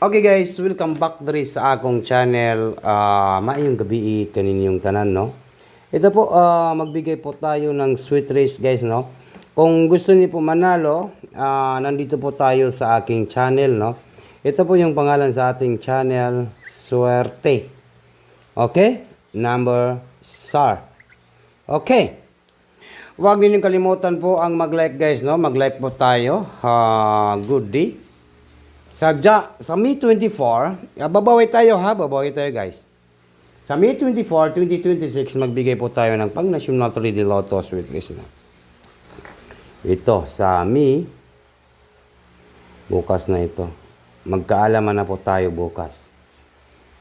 Okay guys, welcome back diri sa akong channel. Maayong gabi kaninyong tanan, no. Ito po, magbigay po tayo ng sweet race guys, no. Kung gusto niyo po manalo, nandito po tayo sa aking channel, no. Ito po yung pangalan sa ating channel, Swerte. Okay? Number SAR. Okay. Huwag ninyong kalimutan po ang mag-like guys, no. Mag-like po tayo. Good day. Sa May 24, babawi tayo ha, babawi tayo guys. Sa May 24, 2026, magbigay po tayo ng pang-national 3D Lotto Sweet Race na. Ito, sa May, bukas na ito. Magkaalaman na po tayo bukas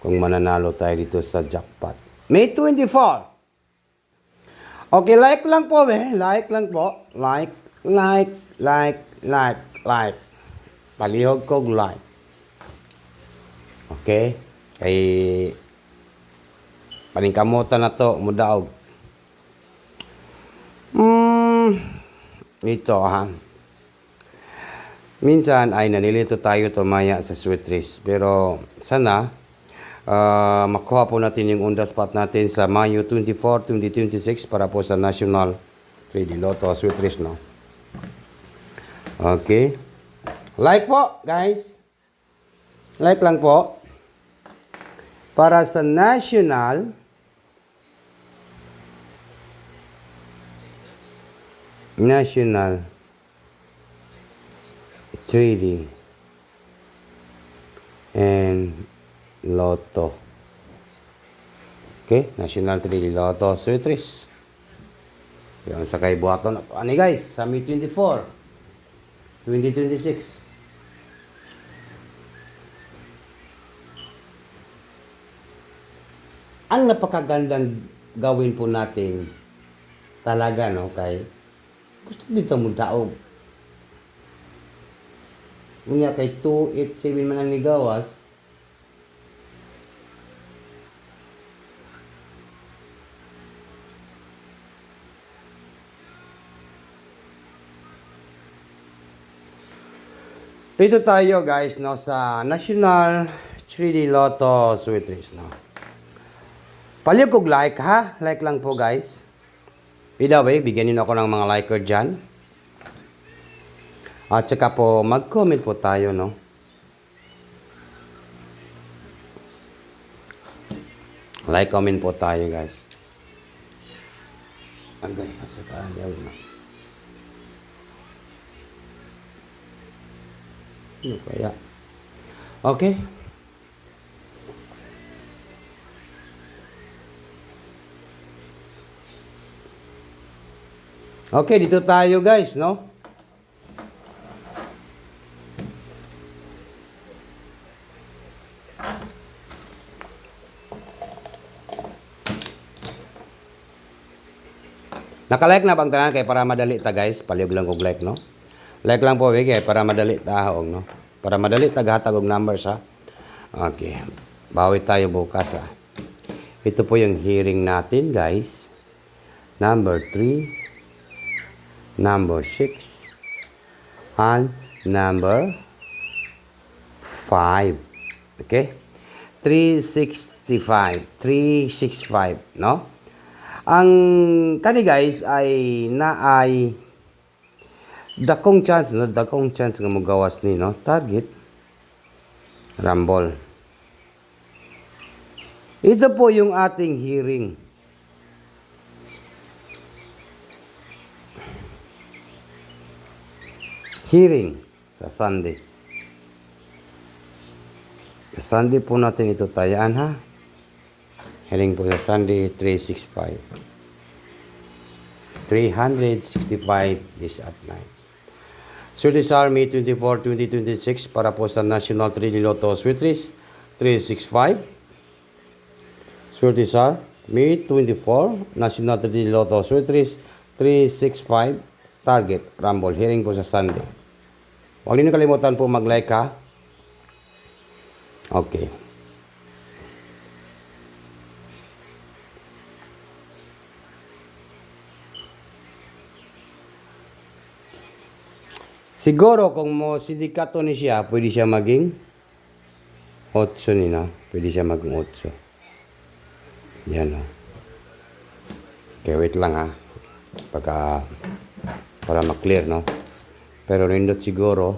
kung mananalo tayo dito sa jackpot. May 24. Okay, like lang po like lang po. Like. Palihog ko like. Okay? Kay paningkamutan na to, mudaog. Ito ha. Minsan ay nanilito tayo tumaya sa sweet race. Pero sana makuha po natin yung on-the spot natin sa Mayo 24, 2026 para po sa National 3D Lotto Sweet Race, no? Okay. Like po, guys. Like lang po. Para sa National 3D and Lotto. Okay, National 3D Lotto Sweet Race. Yung sa kay buhaton. Ano guys, sa May 24, 2026. Ang napakagandang gawin po natin talaga, no, kay gusto dito mo daog. Unya kay 287 man ang ligawas. Dito tayo guys, no, sa National 3D Lotto Sweet Race, no. Palihog kog like ha. Like lang po guys. By way, bigyan niyo ako ng mga liker dyan. At saka po, mag-comment po tayo, no. Like, comment po tayo guys. Agay, asa ka, ayaw na. Ano kaya? Okay. Okay, dito tayo guys, no? Naka-like na bang tanan kay para madali ta guys? Palihog lang kog like, no? Like lang po kay para madali ta og, no? Para madali ta gahatag og numbers ha. Okay. Bawi tayo bukas ha. Ito po yung hearing natin guys. Number 3. Number 6 and number 5. Okay? 365, no? Ang kani guys ay naay dakong chance nga magawas ni, no? Target rumble. Ito po yung ating hearing. Hearing sa Sunday. Sa Sunday po natin ito tayaan ha. Hearing po sa Sunday 365 days at night. So this are May 24, 2026 para po sa National 3D Lotto Sweet Race 365. So this are May 24 National 3D Lotto Sweet Race 365 target rumble. Hearing po sa Sunday. Huwag niyo kalimutan po mag-like ha. Okay. Siguro kung mo sindikato ni siya, pwede siya maging 8 ni no. Pwede siya maging 8. Yan o. Okay, wait lang ha. Para ma-clear no. Pero nindot siguro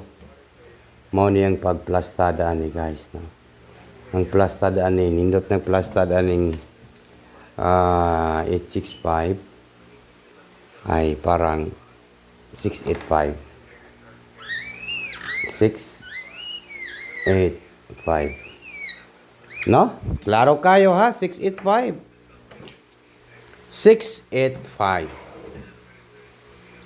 mao niyang pagplastadaan ni guys no. Ang plastadaan ni nindot ng plastadaan ning 865 ay parang 685. 685. No? Klaro kayo ha? 685. 685.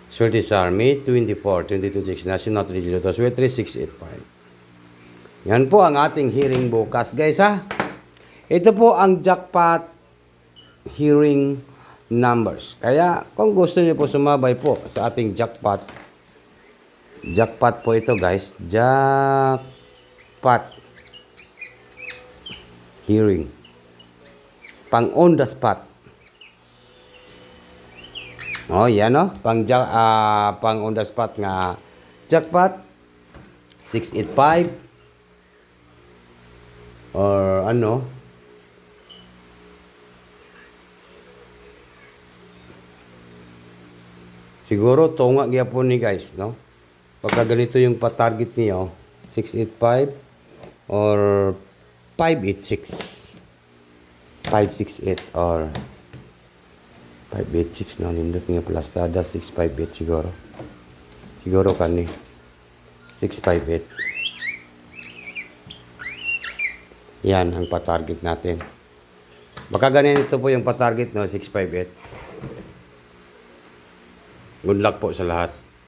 Swerte sa May 24, 2026. National Trilogy. Swerte 685. Yan po ang ating hearing bukas guys ha. Ito po ang jackpot hearing numbers. Kaya kung gusto niyo po sumabay po sa ating jackpot po ito guys. Jackpot hearing. Pang on the spot. Oh, yan no. Pang on the spot nga jackpot 685 or ano. Siguro tunga gyapon ni guys, no? Pagka ganito yung pa-target niyo, 685 or 586. 568 or 586 no, nindot nga plastada 658 siguro. Siguro kani 658. Yan ang pa-target natin. Baka ganito po yung pa-target no, 658. Good luck po sa lahat.